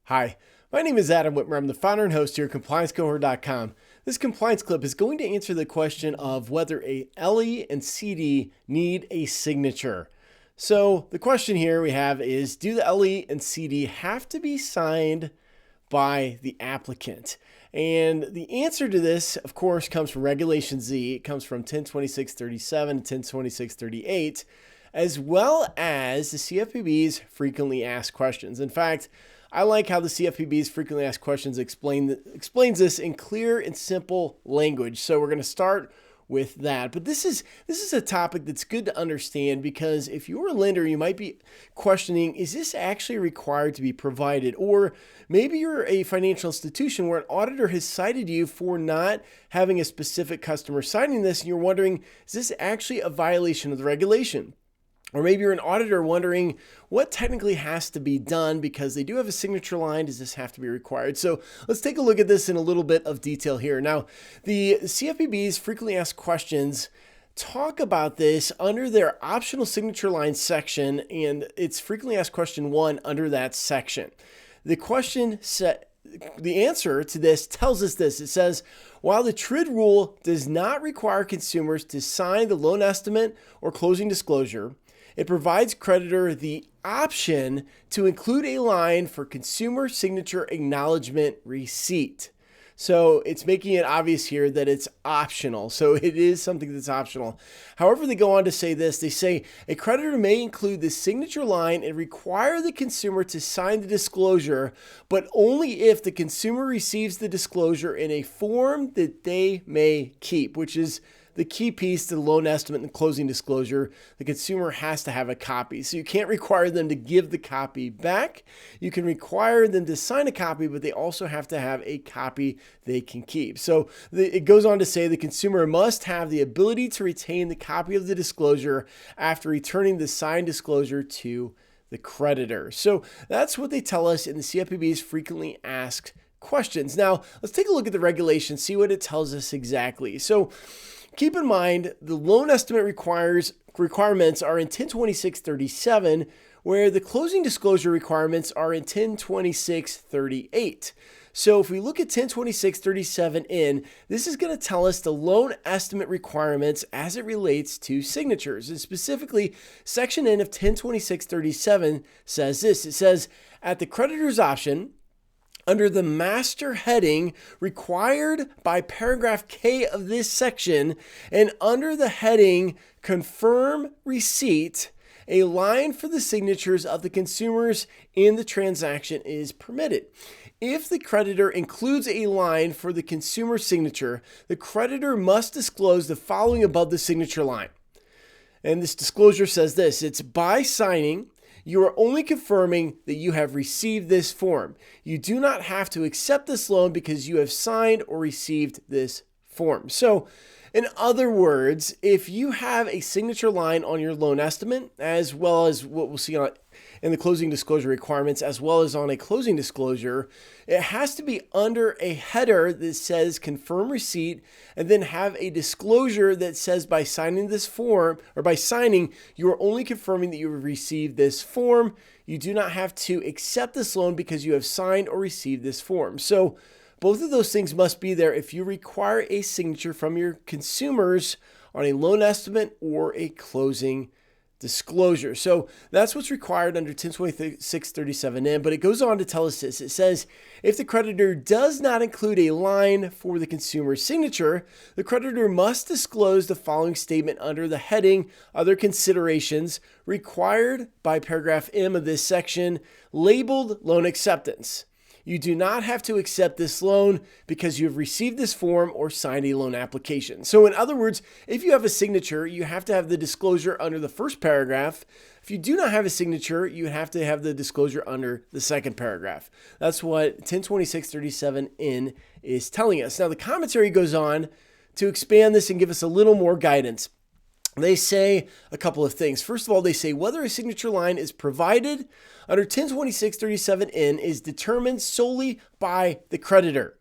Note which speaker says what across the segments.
Speaker 1: Hi, my name is Adam Whitmer. I'm the founder and host here at ComplianceCohort.com. This compliance clip is going to answer the question of whether a LE and CD need a signature. So the question here we have is, do the LE and CD have to be signed by the applicant? And the answer to this, of course, comes from Regulation Z. It comes from 102637 and 102638, as well as the CFPB's frequently asked questions. In fact, I like how the CFPB's frequently asked questions explains this in clear and simple language. So we're going to start with that. But this is a topic that's good to understand, because if you're a lender, you might be questioning, is this actually required to be provided? Or maybe you're a financial institution where an auditor has cited you for not having a specific customer signing this, and you're wondering, is this actually a violation of the regulation? Or maybe you're an auditor wondering what technically has to be done because they do have a signature line. Does this have to be required? So let's take a look at this in a little bit of detail here. Now, the CFPB's frequently asked questions talk about this under their optional signature line section, and it's frequently asked question 1 under that section. The answer to this tells us this. It says, while the TRID rule does not require consumers to sign the loan estimate or closing disclosure, it provides creditor the option to include a line for consumer signature acknowledgement receipt. So it's making it obvious here that it's optional. So it is something that's optional. However, they go on to say this. They say a creditor may include the signature line and require the consumer to sign the disclosure, but only if the consumer receives the disclosure in a form that they may keep, which is the key piece to the loan estimate and closing disclosure. The consumer has to have a copy. So you can't require them to give the copy back. You can require them to sign a copy, but they also have to have a copy they can keep. So it goes on to say the consumer must have the ability to retain the copy of the disclosure after returning the signed disclosure to the creditor. So that's what they tell us in the CFPB's frequently asked questions. Now, let's take a look at the regulation, see what it tells us exactly. So keep in mind, the loan estimate requirements are in 102637, where the closing disclosure requirements are in 102638. So if we look at 102637N, this is going to tell us the loan estimate requirements as it relates to signatures. And specifically, Section N of 102637 says this. It says, at the creditor's option, under the master heading required by paragraph K of this section, and under the heading confirm receipt, a line for the signatures of the consumers in the transaction is permitted. If the creditor includes a line for the consumer signature, the creditor must disclose the following above the signature line. And this disclosure says this: it's by signing, you are only confirming that you have received this form. You do not have to accept this loan because you have signed or received this form. So, in other words, if you have a signature line on your loan estimate, as well as what we'll see in the closing disclosure requirements, as well as on a closing disclosure, it has to be under a header that says confirm receipt, and then have a disclosure that says by signing this form, or by signing, you are only confirming that you have received this form. You do not have to accept this loan because you have signed or received this form. So both of those things must be there if you require a signature from your consumers on a loan estimate or a closing disclosure. So that's what's required under 102637N, but it goes on to tell us this. It says, if the creditor does not include a line for the consumer's signature, the creditor must disclose the following statement under the heading Other Considerations required by paragraph M of this section, labeled Loan Acceptance. You do not have to accept this loan because you have received this form or signed a loan application. So in other words, if you have a signature, you have to have the disclosure under the first paragraph. If you do not have a signature, you have to have the disclosure under the second paragraph. That's what 102637N is telling us. Now the commentary goes on to expand this and give us a little more guidance. They say a couple of things. First of all, they say whether a signature line is provided under 102637N is determined solely by the creditor.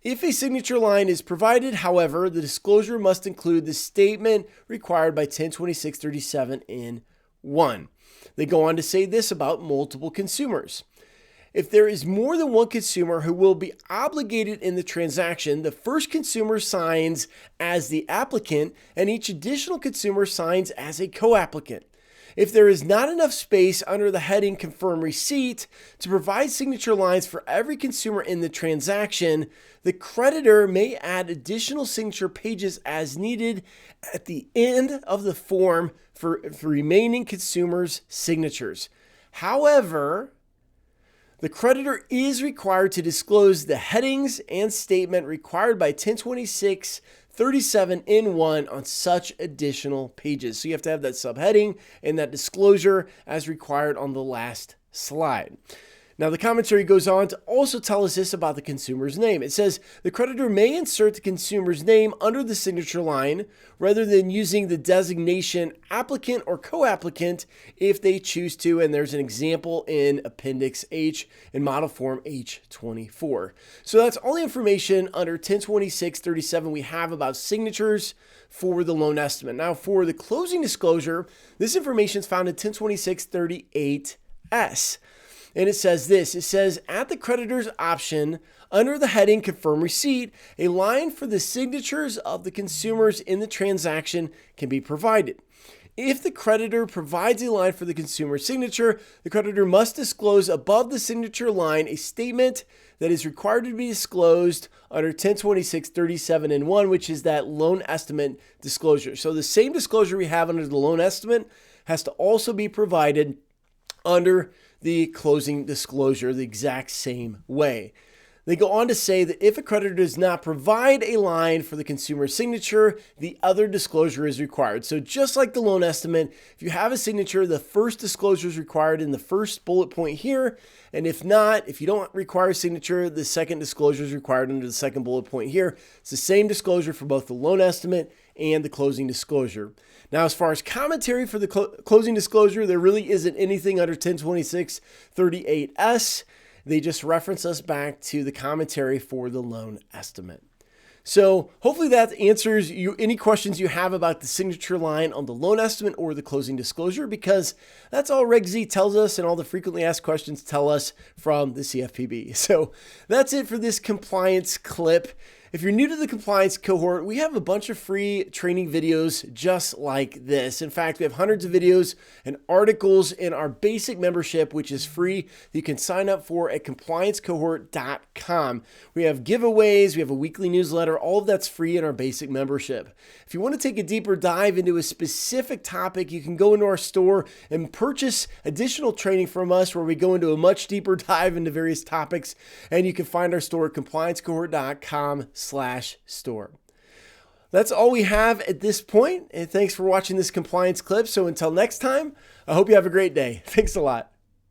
Speaker 1: If a signature line is provided, however, the disclosure must include the statement required by 102637N1. They go on to say this about multiple consumers. if there is more than one consumer who will be obligated in the transaction, the first consumer signs as the applicant and each additional consumer signs as a co-applicant. If there is not enough space under the heading Confirm Receipt to provide signature lines for every consumer in the transaction, the creditor may add additional signature pages as needed at the end of the form for remaining consumers' signatures. However, the creditor is required to disclose the headings and statement required by 1026-37N1 on such additional pages. So you have to have that subheading and that disclosure as required on the last slide. Now, the commentary goes on to also tell us this about the consumer's name. It says the creditor may insert the consumer's name under the signature line rather than using the designation applicant or co-applicant if they choose to. And there's an example in Appendix H in Model Form H24. So that's all the information under 1026-37 we have about signatures for the loan estimate. Now, for the closing disclosure, this information is found in 1026-38S. And it says this, it says, at the creditor's option, under the heading Confirm Receipt, a line for the signatures of the consumers in the transaction can be provided. If the creditor provides a line for the consumer signature, the creditor must disclose above the signature line a statement that is required to be disclosed under 1026-37N1, which is that loan estimate disclosure. So the same disclosure we have under the loan estimate has to also be provided under the closing disclosure the exact same way. They go on to say that if a creditor does not provide a line for the consumer signature, the other disclosure is required. So just like the loan estimate, if you have a signature, the first disclosure is required in the first bullet point here. And if not, if you don't require a signature, the second disclosure is required under the second bullet point here. It's the same disclosure for both the loan estimate and the closing disclosure. Now, as far as commentary for the closing disclosure, there really isn't anything under 1026-38S. They just reference us back to the commentary for the loan estimate. So hopefully that answers you any questions you have about the signature line on the loan estimate or the closing disclosure, because that's all Reg Z tells us and all the frequently asked questions tell us from the CFPB. So that's it for this compliance clip. If you're new to the compliance cohort, we have a bunch of free training videos just like this. In fact, we have hundreds of videos and articles in our basic membership, which is free, that you can sign up for at compliancecohort.com. We have giveaways, we have a weekly newsletter, all of that's free in our basic membership. If you want to take a deeper dive into a specific topic, you can go into our store and purchase additional training from us where we go into a much deeper dive into various topics, and you can find our store at compliancecohort.com/store. That's all we have at this point, and thanks for watching this compliance clip. So until next time, I hope you have a great day. Thanks a lot.